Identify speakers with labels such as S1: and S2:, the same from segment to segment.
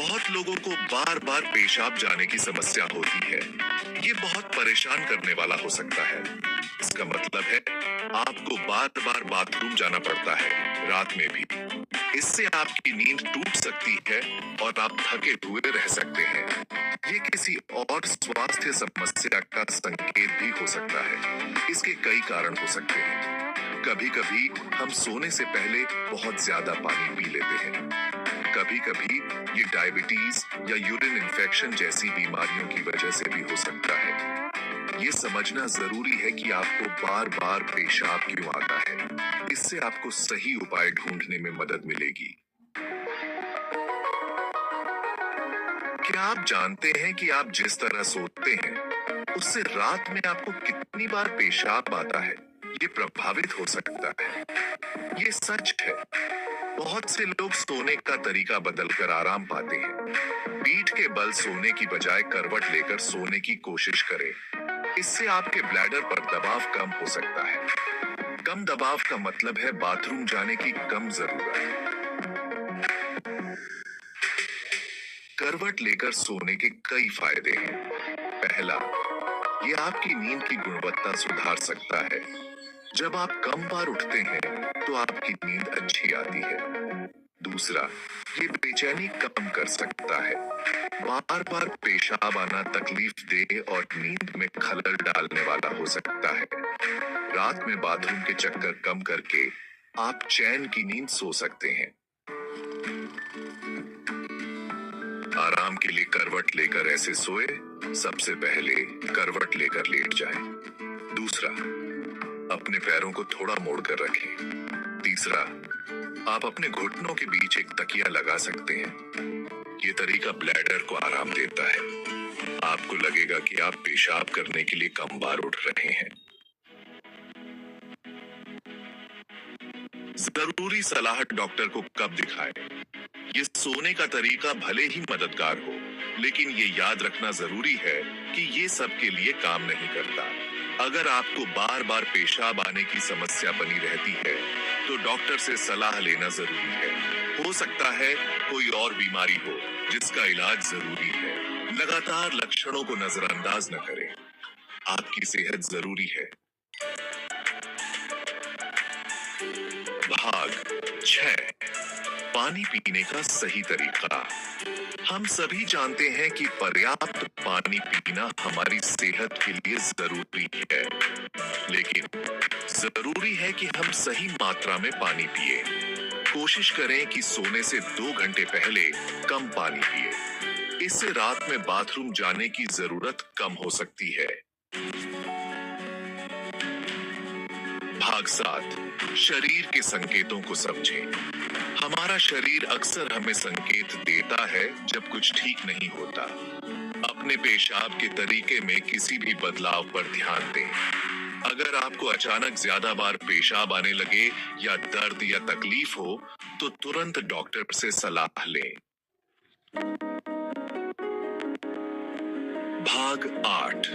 S1: बहुत लोगों को बार बार पेशाब जाने की समस्या होती है। ये बहुत परेशान करने वाला हो सकता है। इसका मतलब है आपको बार बार बाथरूम जाना पड़ता है, रात में भी। इससे आपकी नींद टूट सकती है और आप थके हुए रह सकते हैं। ये किसी और स्वास्थ्य समस्या का संकेत भी हो सकता है। इसके कई कारण हो सकते हैं। कभी कभी हम सोने से पहले बहुत ज्यादा पानी पी लेते हैं। कभी कभी ये डायबिटीज या यूरिन इन्फेक्शन जैसी बीमारियों की वजह से भी हो सकता है। ये समझना जरूरी है कि आपको बार बार पेशाब क्यों आता है। इससे आपको सही उपाय ढूंढने में मदद मिलेगी। क्या आप जानते हैं कि आप जिस तरह सोते हैं, उससे रात में आपको कितनी बार पेशाब आता है? ये प्रभावित हो सकता है। ये सच है। बहुत से लोग सोने का तरीका बदलकर आराम पाते हैं। पीठ के बल सोने की बजाय करवट लेकर सोने की कोशिश करें। इससे आपके ब्लैडर पर दबाव कम हो सकता है। कम दबाव का मतलब है बाथरूम जाने की कम जरूरत। करवट लेकर सोने के कई फायदे हैं। पहला, ये आपकी नींद की गुणवत्ता सुधार सकता है। जब आप कम बार उठते हैं, तो आपकी नींद अच्छी आती है। दूसरा, ये बेचैनी कम कर सकता है। बार बार पेशाब आना तकलीफ दे और नींद में खलल डालने वाला हो सकता है। रात में बाथरूम के चक्कर कम करके आप चैन की नींद सो सकते हैं। आराम के लिए करवट लेकर ऐसे सोए। सबसे पहले करवट लेकर लेट जाएं। दूसरा, अपने पैरों को थोड़ा मोड़कर रखें। तीसरा, आप अपने घुटनों के बीच एक तकिया लगा सकते हैं। ये तरीका ब्लैडर को आराम देता है। आपको लगेगा कि आप पेशाब करने के लिए कम बार उठ रहे हैं। जरूरी सलाह डॉक्टर को कब दिखाएं? ये सोने का तरीका भले ही मददगार हो, लेकिन ये याद रखना जरूरी है कि ये सबके लिए काम नहीं करता। अगर आपको बार बार पेशाब आने की समस्या बनी रहती है, तो डॉक्टर से सलाह लेना जरूरी है। हो सकता है कोई और बीमारी हो जिसका इलाज जरूरी है। लगातार लक्षणों को नजरअंदाज न करें। आपकी सेहत जरूरी है। भाग 6, पानी पीने का सही तरीका। हम सभी जानते हैं कि पर्याप्त पानी पीना हमारी सेहत के लिए जरूरी है, लेकिन जरूरी है कि हम सही मात्रा में पानी पिए। कोशिश करें कि सोने से 2 घंटे पहले कम पानी पिए। इससे रात में बाथरूम जाने की जरूरत कम हो सकती है। भाग 7, शरीर के संकेतों को समझें। हमारा शरीर अक्सर हमें संकेत देता है जब कुछ ठीक नहीं होता। अपने पेशाब के तरीके में किसी भी बदलाव पर ध्यान दें। अगर आपको अचानक ज्यादा बार पेशाब आने लगे या दर्द या तकलीफ हो, तो तुरंत डॉक्टर से सलाह लें। भाग 8,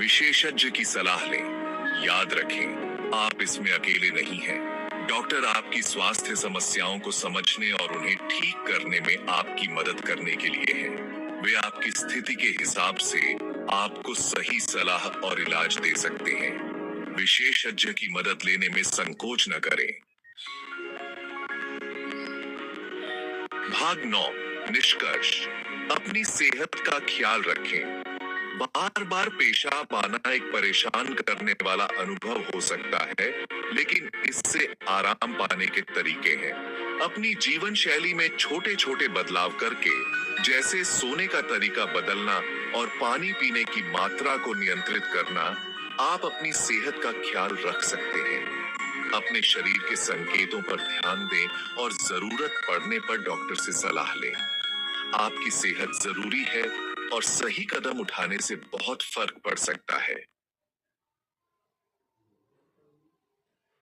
S1: विशेषज्ञ की सलाह लें। याद रखें, आप इसमें अकेले नहीं हैं। डॉक्टर आपकी स्वास्थ्य समस्याओं को समझने और उन्हें ठीक करने में आपकी मदद करने के लिए हैं। वे आपकी स्थिति के हिसाब से आपको सही सलाह और इलाज दे सकते हैं। विशेषज्ञ की मदद लेने में संकोच न करें। भाग 9, निष्कर्ष। अपनी सेहत का ख्याल रखें। बार बार पेशाब आना एक परेशान करने वाला अनुभव हो सकता है, लेकिन इससे आराम पाने के तरीके हैं। अपनी जीवन शैली में छोटे छोटे बदलाव करके, जैसे सोने का तरीका बदलना और पानी पीने की मात्रा को नियंत्रित करना, आप अपनी सेहत का ख्याल रख सकते हैं। अपने शरीर के संकेतों पर ध्यान दें और जरूरत पड़ने पर डॉक्टर से सलाह लें। आपकी सेहत जरूरी है और सही कदम उठाने से बहुत फर्क पड़ सकता है।